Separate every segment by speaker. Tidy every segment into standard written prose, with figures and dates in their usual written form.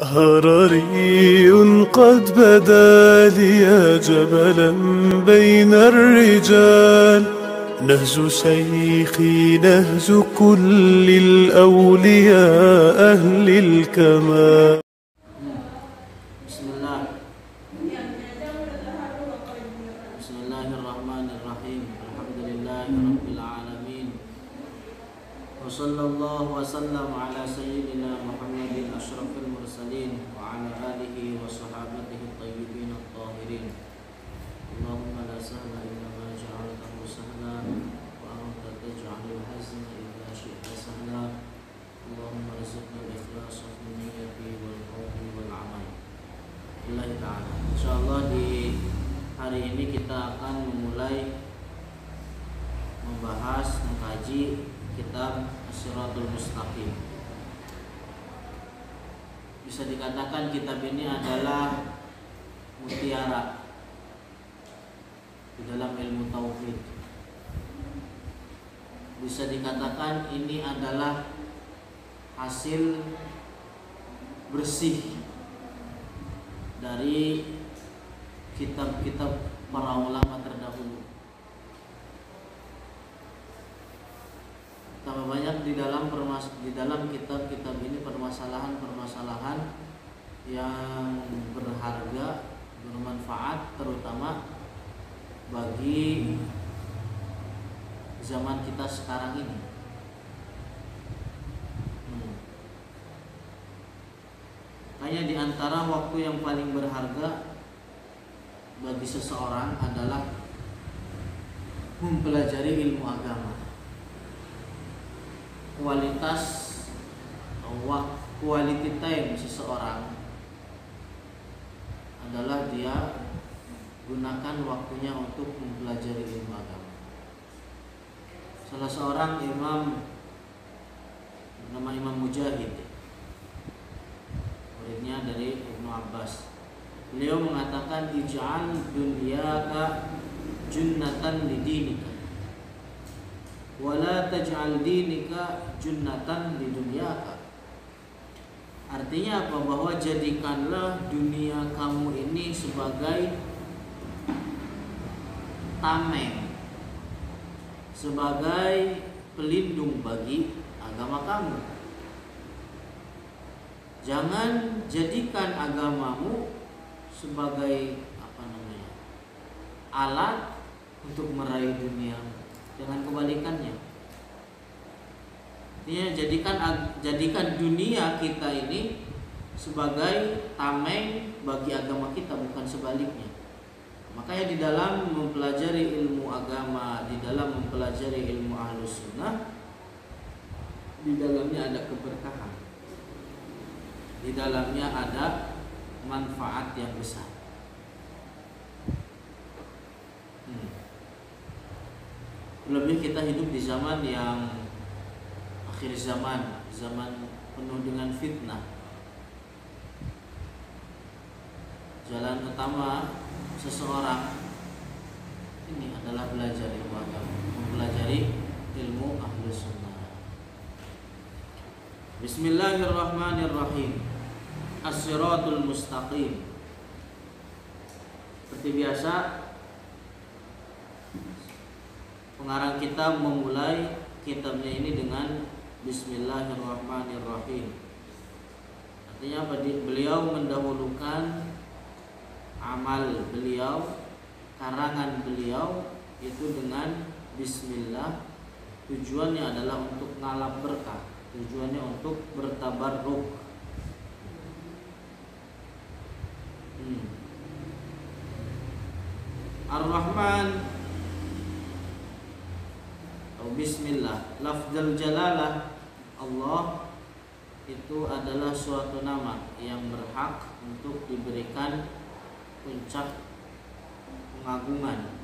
Speaker 1: هرري قد بدا لي جبلا بين الرجال، نهج شيخي نهج كل الأولياء أهل الكمال.
Speaker 2: Bismillahirrahmanirrahim. Alhamdulillahirabbil alamin. Wassallallahu wasallam ala sayyidina Muhammadin asyrafil mursalin wa ala alihi wa sahabatihi thayyibin at-tahirin. Allahumma la sahla illa ma ja'altahu sahla wa anta taj'alul hazna illa syi'ta sahla. Allahumma rizqna al-ikhlasa fi niyyati wal qawli wal amal. Billahi ta'ala. Insyaallah di hari ini kita akan memulai membahas, mengkaji kitab As-Siratul Mustaqim. Bisa dikatakan kitab ini adalah mutiara di dalam ilmu tauhid. Bisa dikatakan ini adalah hasil bersih dari kitab-kitab para ulama terdahulu. Tambah banyak di dalam kitab-kitab ini permasalahan-permasalahan yang berharga, bermanfaat, terutama bagi zaman kita sekarang ini. Hanya di antara waktu yang paling berharga bagi seseorang adalah mempelajari ilmu agama. Quality time seseorang adalah dia gunakan waktunya untuk mempelajari ilmu agama. Salah seorang imam nama Imam Mujahid, muridnya dari Ibnu Abbas, beliau mengatakan ij'al dunyaka junnatan lidinika wala taj'al dinika junnatan lidunyaka. Artinya apa? Bahwa jadikanlah dunia kamu ini sebagai tameng, sebagai pelindung bagi agama kamu. Jangan jadikan agamamu sebagai alat untuk meraih dunia. Jangan kebalikannya. Artinya jadikan dunia kita ini sebagai tameng bagi agama kita, bukan sebaliknya. Makanya di dalam mempelajari ilmu agama, di dalam mempelajari ilmu Ahlus Sunnah, di dalamnya ada keberkahan, di dalamnya ada manfaat yang besar. Lebih kita hidup di zaman yang akhir zaman penuh dengan fitnah. Jalan utama seseorang ini adalah belajar ilmu agama, mempelajari ilmu Ahlus Sunnah. Bismillahirrahmanirrahim. As-Siratul Mustaqim. Seperti biasa, pengarang kitab memulai kitabnya ini dengan Bismillahirrahmanirrahim. Artinya apa? Beliau mendahulukan amal beliau, karangan beliau itu dengan Bismillah. Tujuannya adalah untuk ngalap berkah, tujuannya untuk bertabarruk. Ar-Rahman atau Bismillah, lafzul jalalah Allah itu adalah suatu nama yang berhak untuk diberikan puncak pengagungan,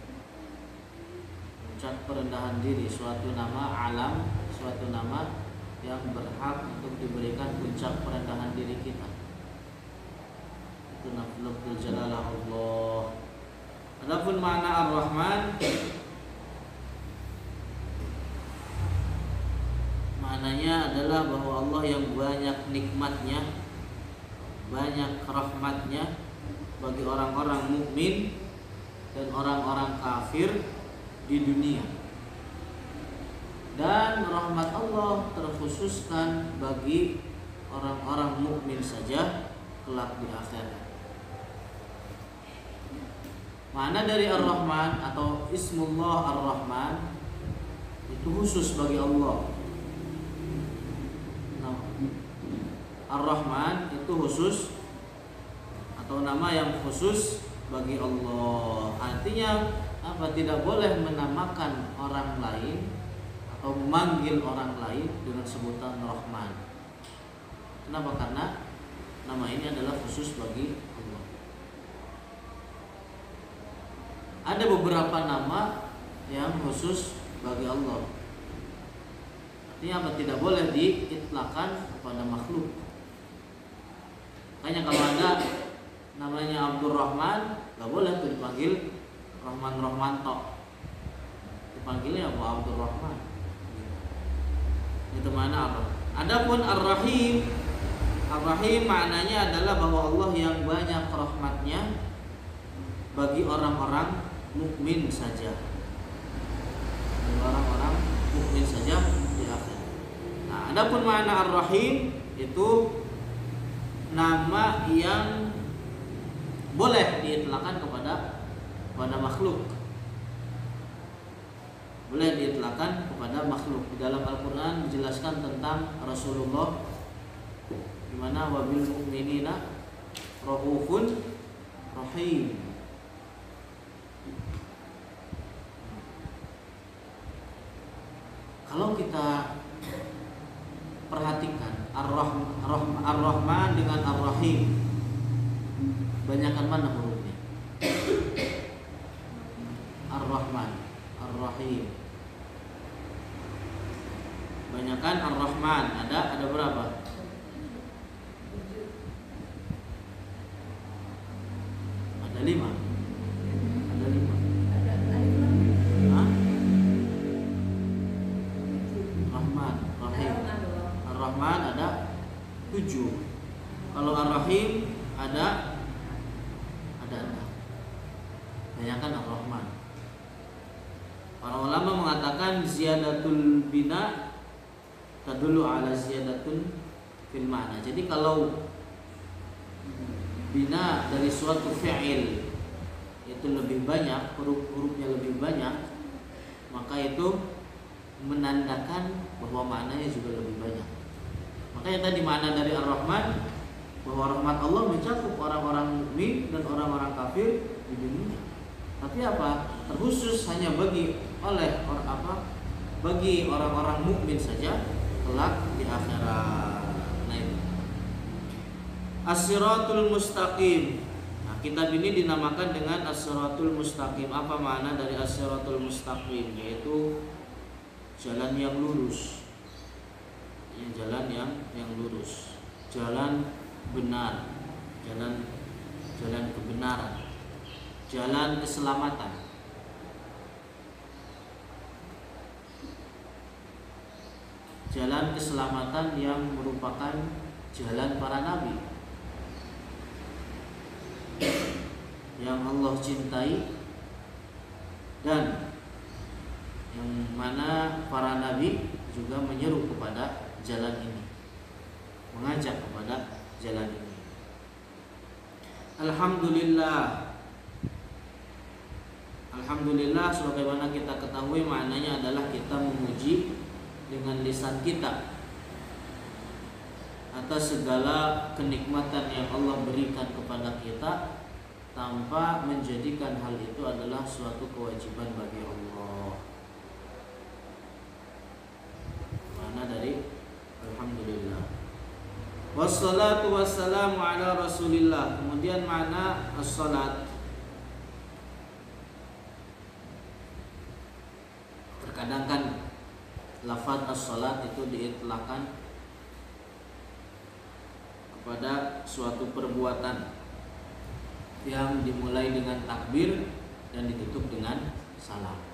Speaker 2: puncak perendahan diri. Suatu nama alam, suatu nama yang berhak untuk diberikan puncak perendahan diri kita. Itu lafzul jalalah Allah. Adapun makna Ar-Rahman, maknanya adalah bahwa Allah yang banyak nikmatnya banyak rahmatnya bagi orang-orang mukmin dan orang-orang kafir di dunia. Dan rahmat Allah terkhususkan bagi orang-orang mukmin saja kelak di akhirat. Makna dari Ar-Rahman atau Ismullah Ar-Rahman itu khusus bagi Allah. Nah, Ar-Rahman itu khusus atau nama yang khusus bagi Allah. Artinya apa? Tidak boleh menamakan orang lain atau memanggil orang lain dengan sebutan Rahman. Kenapa? Karena nama ini adalah khusus bagi Allah. Ada beberapa nama yang khusus bagi Allah. Artinya apa? Tidak boleh diitlakkan kepada makhluk. Makanya kalau ada namanya Abdul Rahman, nggak boleh tuh dipanggil Rahman Rahmanto. Dipanggilnya apa? Abdul Rahman. Itu mana apa? Adapun Ar-Rahim, Ar-Rahim maknanya adalah bahwa Allah yang banyak rahmatnya bagi orang-orang mukmin saja. Bagi orang-orang mukmin saja di akhirat. Nah, adapun makna Ar-Rahim itu nama yang boleh diitlakkan kepada makhluk. Boleh diitlakkan kepada makhluk. Di dalam Al-Qur'an dijelaskan tentang Rasulullah di mana wabil mu'minina raufun rahim. Kalau kita perhatikan Ar-Rahman dengan Ar-Rahim, banyakan mana hurufnya? Ar-Rahman, Ar-Rahim. Banyakan Ar-Rahman, ada berapa? Ada 5. Ada 5. Hah? Rahman, Rahim. Ar-Rahman ada 7. Kalau Ar-Rahim ada 6. Banyakan Ar-Rahman. Para ulama mengatakan ziyadatul bina tadullu ala ziyadatun fil ma'na. Jadi kalau bina dari suatu fi'il itu lebih banyak, huruf-hurufnya lebih banyak, maka itu menandakan bahwa maknanya juga lebih banyak. Makanya tadi makna dari Ar-Rahman bahwa rahmat Allah mencakup orang-orang mukmin dan orang-orang kafir di dunia. Tapi apa? Terkhusus hanya bagi orang-orang mukmin saja kelak di akhirat. Nah, itu As-Siratul Mustaqim. Nah, kitab ini dinamakan dengan As-Siratul Mustaqim. Apa makna dari As-Siratul Mustaqim? Yaitu jalan yang lurus. Jalan yang lurus. Jalan benar, jalan kebenaran, jalan keselamatan. Jalan keselamatan yang merupakan jalan para nabi yang Allah cintai dan yang mana para nabi juga menyeru kepada jalan ini, mengajak kepada jalan ini. Alhamdulillah sebagaimana kita ketahui maknanya adalah kita memuji dengan lisan kita atas segala kenikmatan yang Allah berikan kepada kita tanpa menjadikan hal itu adalah suatu kewajiban bagi Allah. Makna dari alhamdulillah. Wassalatu wassalamu ala Rasulillah. Kemudian makna as-salat, terkadang kan lafaz as-salat itu diitlakkan kepada suatu perbuatan yang dimulai dengan takbir dan ditutup dengan salam.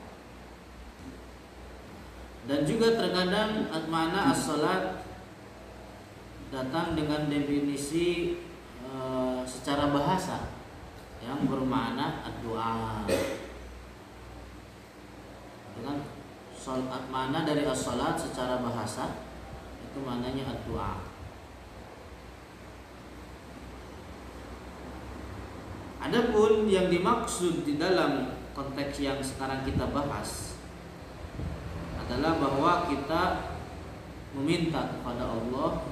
Speaker 2: Dan juga terkadang makna as-salat datang dengan definisi secara bahasa yang bermakna ad-du'a. Dengan makna dari as-salat secara bahasa itu maknanya ad-du'a. Adapun yang dimaksud di dalam konteks yang sekarang kita bahas adalah bahwa kita meminta kepada Allah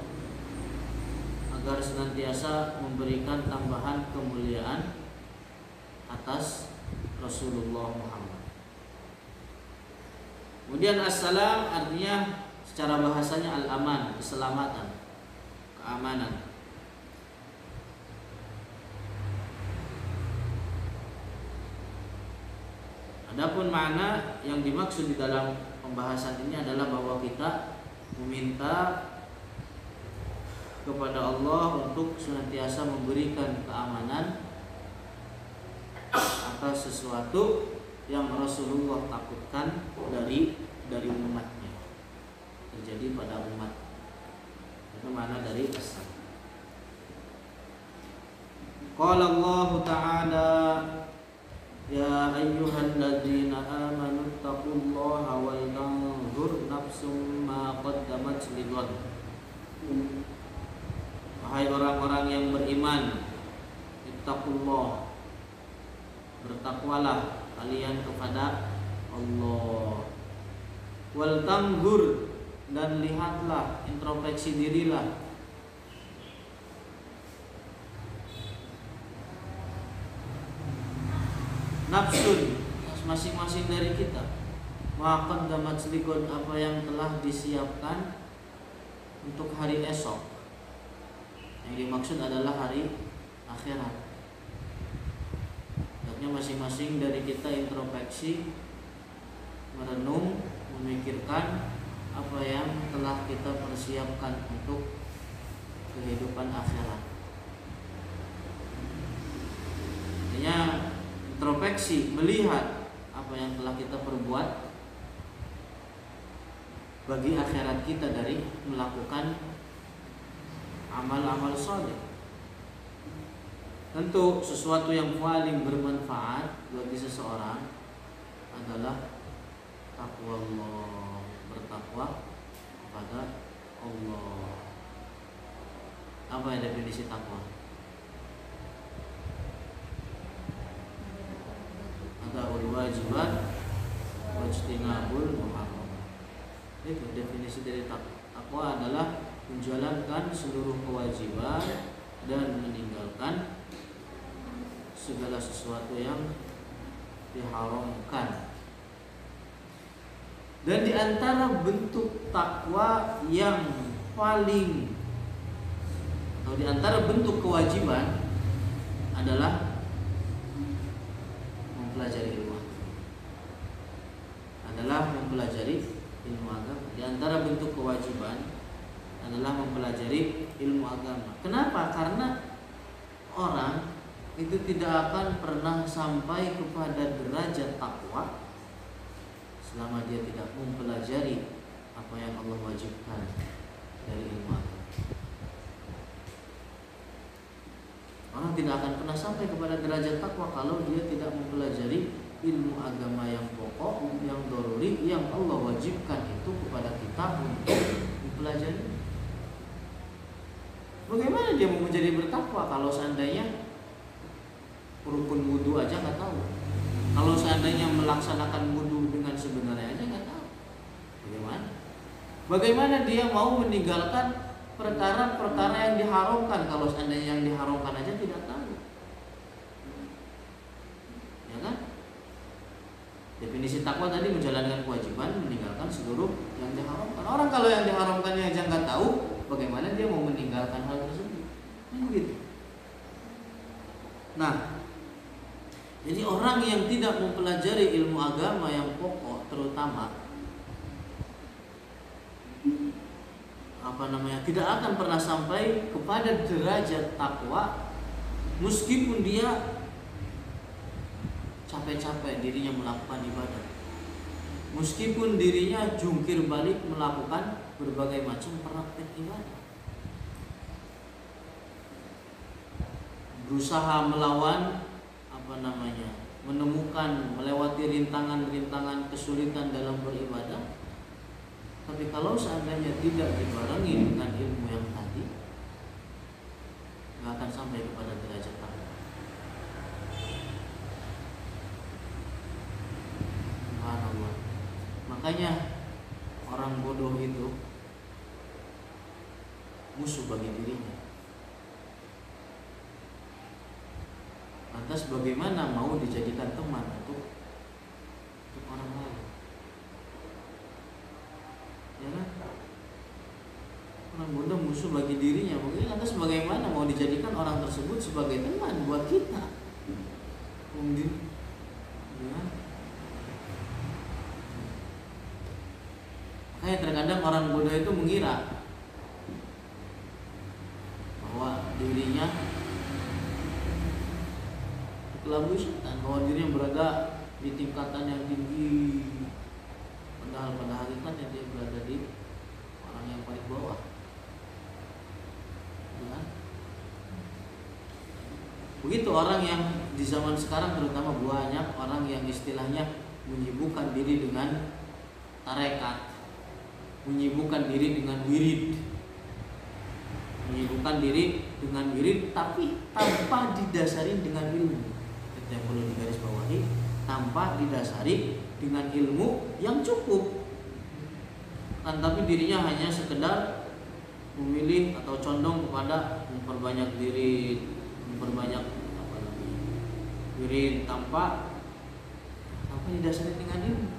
Speaker 2: agar senantiasa memberikan tambahan kemuliaan atas Rasulullah Muhammad. Kemudian as-salam artinya secara bahasanya al-aman, keselamatan, keamanan. Adapun makna yang dimaksud di dalam pembahasan ini adalah bahwa kita meminta kepada Allah untuk senantiasa memberikan keamanan atas sesuatu yang Rasulullah takutkan dari umatnya terjadi pada umat. Itu makna dari as-salam. Qala Allah Ta'ala ya ayyuhalladzina amanu taqullaha wal tanzur nafsum ma qaddamat lighad. Wahai orang-orang yang beriman, ittaqullah, bertakwalah kalian kepada Allah. Wal tanzur, dan lihatlah, introspeksi dirilah. Nafsun, masing-masing dari kita, maka damat selikun, apa yang telah disiapkan untuk hari esok. Yang dimaksud adalah hari akhirat. Hendaknya masing-masing dari kita introspeksi, merenung, memikirkan apa yang telah kita persiapkan untuk kehidupan akhirat. Artinya introspeksi, melihat apa yang telah kita perbuat bagi akhirat kita dari melakukan amal-amal saleh. Tentu sesuatu yang paling bermanfaat bagi seseorang adalah takwa Allah, bertakwa kepada Allah. Apa yang definisi takwa? Adaul wajibat wajtinabul muharramat. Itu definisi dari takwa. Takwa adalah menjalankan seluruh kewajiban dan meninggalkan segala sesuatu yang diharamkan. Dan di antara bentuk takwa yang paling, atau di antara bentuk kewajiban adalah mempelajari ilmu. Di antara bentuk kewajiban adalah mempelajari ilmu agama. Kenapa? Karena orang itu tidak akan pernah sampai kepada derajat takwa selama dia tidak mempelajari apa yang Allah wajibkan dari ilmu agama. Orang tidak akan pernah sampai kepada derajat takwa kalau dia tidak mempelajari ilmu agama yang pokok, yang doruri, yang Allah wajibkan itu kepada kita untuk mempelajari. Bagaimana dia mau menjadi bertakwa kalau seandainya rukun wudu aja nggak tahu? Kalau seandainya melaksanakan wudu dengan sebenarnya aja nggak tahu, bagaimana? Bagaimana dia mau meninggalkan perkara-perkara yang diharamkan kalau seandainya yang diharamkan aja tidak tahu? Ya kan? Definisi takwa tadi menjalankan kewajiban, meninggalkan seluruh yang diharamkan. Orang kalau yang diharamkannya aja nggak tahu, bagaimana dia mau meninggalkan hal tersebut? Begitu. Nah, jadi orang yang tidak mempelajari ilmu agama yang pokok, terutama tidak akan pernah sampai kepada derajat takwa, meskipun dia capek-capek dirinya melakukan ibadah, meskipun dirinya jungkir balik melakukan berbagai macam praktek ibadah. berusaha melawan menemukan, melewati rintangan-rintangan kesulitan dalam beribadah. Tapi kalau seandainya tidak dibarengi dengan ilmu yang tadi, nggak akan sampai kepada derajat takwa. Subhanallah. Makanya orang bodoh itu musuh bagi dirinya. Lantas bagaimana mau dijadikan teman untuk orang lain? Ya kan? Orang bodoh musuh bagi dirinya. Lantas bagaimana mau dijadikan orang tersebut sebagai teman buat kita? Mungkin, ya. Makanya terkadang orang bodoh itu mengira bahwa dirinya kelabui setan, bahwa dirinya berada di tingkatan yang tinggi, padahal pada hakikatnya dia berada di orang yang paling bawah. Ya. Begitu orang yang di zaman sekarang, terutama banyak orang yang istilahnya menyibukkan diri dengan tarekat, menyibukkan diri dengan wirid, menyibukkan diri dengan wirid, tapi tanpa didasari dengan ilmu. Itu yang perlu digarisbawahi, tanpa didasari dengan ilmu yang cukup. Kan tapi dirinya hanya sekedar memilih atau condong kepada memperbanyak diri, memperbanyak wirid tanpa didasari dengan ilmu.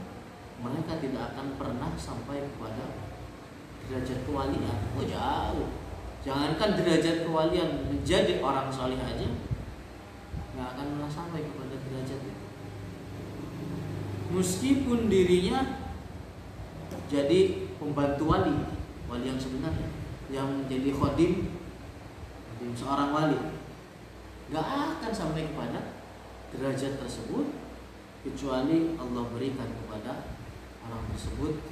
Speaker 2: Mereka tidak akan pernah sampai kepada derajat kewalian. Oh jauh. Jangankan derajat kewalian, menjadi orang saleh aja nggak akan pernah sampai kepada derajat itu. Meskipun dirinya jadi pembantu wali yang sebenarnya, yang menjadi khodim seorang wali, nggak akan sampai kepada derajat tersebut kecuali Allah berikan kepada orang tersebut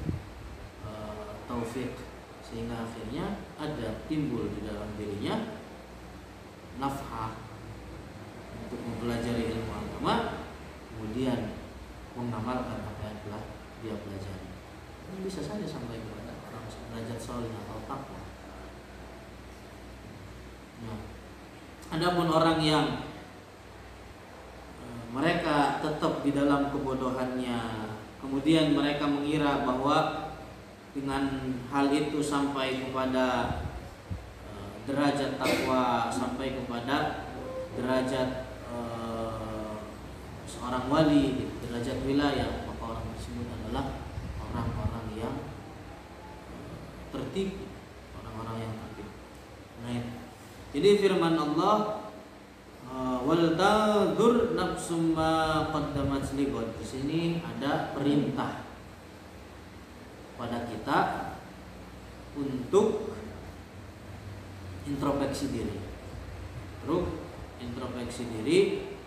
Speaker 2: taufik, sehingga akhirnya ada timbul di dalam dirinya nafhah untuk mempelajari ilmu agama, kemudian mengamalkan apa yang telah dia pelajari. Ini bisa saja sampai kepada orang derajat saleh atau takwa. Nah, adapun orang yang mereka tetap di dalam kebodohannya, kemudian mereka mengira bahwa dengan hal itu sampai kepada derajat takwa, sampai kepada derajat seorang wali, derajat wilayah, maka orang tersebut adalah orang-orang yang tertipu, orang-orang yang tertipu. Nah, jadi firman Allah, wal tadur nafsum ma qaddamat lighad. Di sini ada perintah pada kita untuk introspeksi diri. Terus introspeksi diri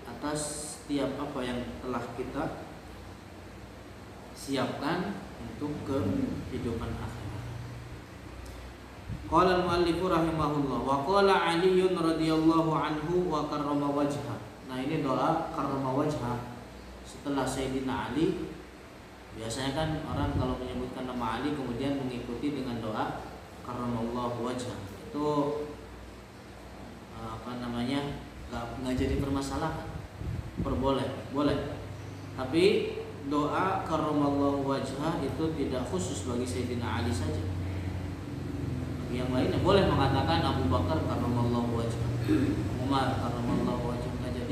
Speaker 2: atas setiap apa yang telah kita siapkan untuk kehidupan akhirat. Qala al-muallif rahimahullah wa qala Ali radhiyallahu anhu wa karrama wajha. Nah, ini doa karrama wajha setelah Sayyidina Ali. Biasanya kan orang kalau menyebutkan nama Ali kemudian mengikuti dengan doa karramallahu wajha. Itu nggak jadi permasalahan, boleh. Tapi doa karramallahu wajha itu tidak khusus bagi Sayyidina Ali saja. Bagi yang lainnya boleh mengatakan Abu Bakar karramallahu wajha, Umar karramallahu wajha, nggak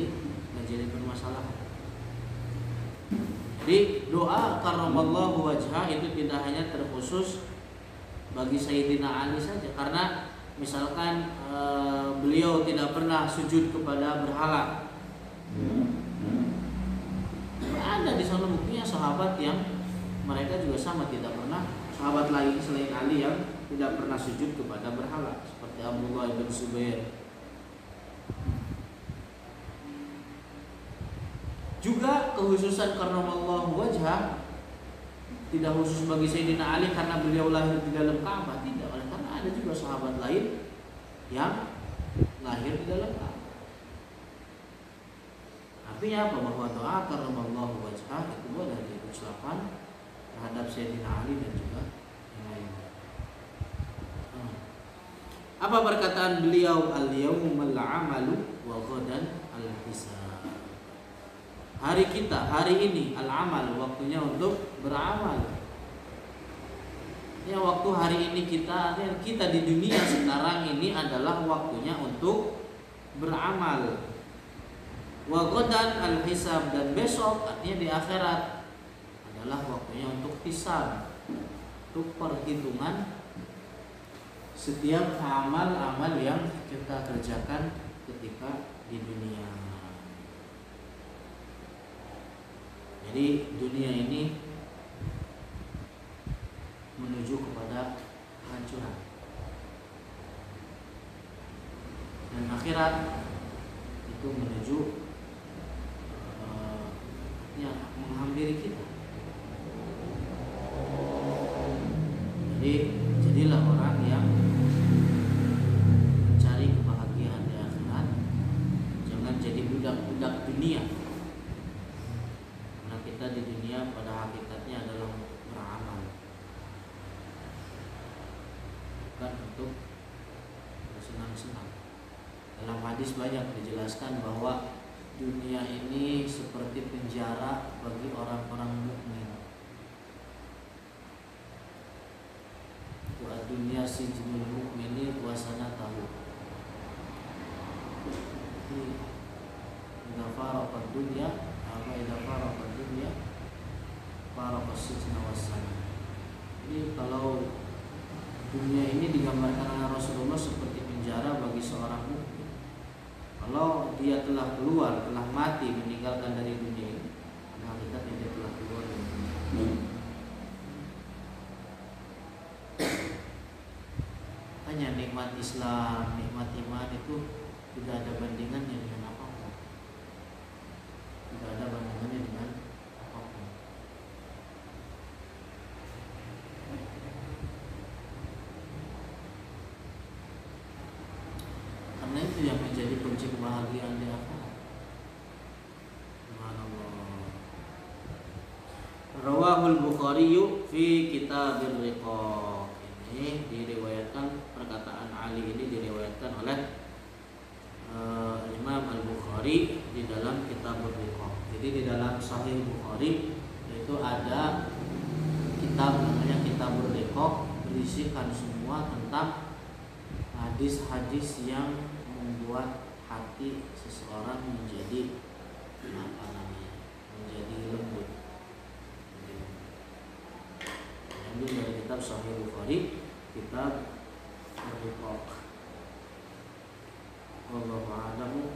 Speaker 2: jadi permasalahan. Jadi doa karramallahu wajha itu tidak hanya terkhusus bagi Sayyidina Ali saja, karena misalkan beliau tidak pernah sujud kepada berhala. Ada di sana buktinya sahabat yang mereka juga sama tidak pernah, sahabat lain selain Ali yang tidak pernah sujud kepada berhala, seperti Abdullah bin Zubair. Juga kehususan karramallahu wajha tidak khusus bagi Sayyidina Ali karena beliau lahir di dalam Ka'bah, tidak, oleh karena ada juga sahabat lain yang lahir di dalam Ka'bah. Artinya apa? Bahwa doa karramallahu wajhah itu boleh diucapkan terhadap Sayyidina Ali dan juga yang lainnya. Apa perkataan beliau? Al-yawmal amalu wa ghadan al-hisab. Hari kita, hari ini al-amal, waktunya untuk beramal. Ya, waktu hari ini kita di dunia sekarang ini adalah waktunya untuk beramal. Wa ghadan al-hisab, dan besok artinya di akhirat adalah waktunya untuk hisab, untuk perhitungan setiap amal-amal yang kita kerjakan ketika di dunia. Jadi dunia ini menuju kepada kehancuran, dan akhirat itu menuju menghampiri kita. Jadi jadilah orang yang mencari kebahagiaan di akhirat, jangan jadi budak-budak dunia. Karena kita di dunia pada hakikatnya adalah beramal, bukan untuk bersenang-senang. Dalam hadis banyak dijelaskan bahwa dunia ini seperti penjara bagi orang-orang mukmin. Wa dunia sijnul mukmini wa sanatahu. Idza faraqa dunya, idza faraqa dunya faraqa sijna was sana. Jadi kalau dunia ini digambarkan oleh Rasulullah seperti penjara bagi seorang mukmin. Kalau dia telah keluar, telah mati, meninggalkan dari dunia ini, hakikatnya dia telah keluar dari dunia. Hanya nikmat Islam, nikmat iman itu tidak ada bandingannya dengan apapun. Tidak ada bandingannya dengan apapun. Karena itu yang menjadi kunci kebahagiaan di akhirat. Subhanallah. Rawahul Bukhari fi Kitabir Riqaq. Ini diriwayatkan, perkataan Ali ini diriwayatkan oleh Imam Al-Bukhari di dalam Kitabur Riqaq. Jadi di dalam Sahih Bukhari itu ada kitab namanya Kitabur Riqaq, berisikan semua tentang hadis-hadis yang membuat hati seseorang menjadi menjadi lembut. Ambil dari kitab Sahih Bukhari, kitab Ar-Riqaq. Wallahu a'lam.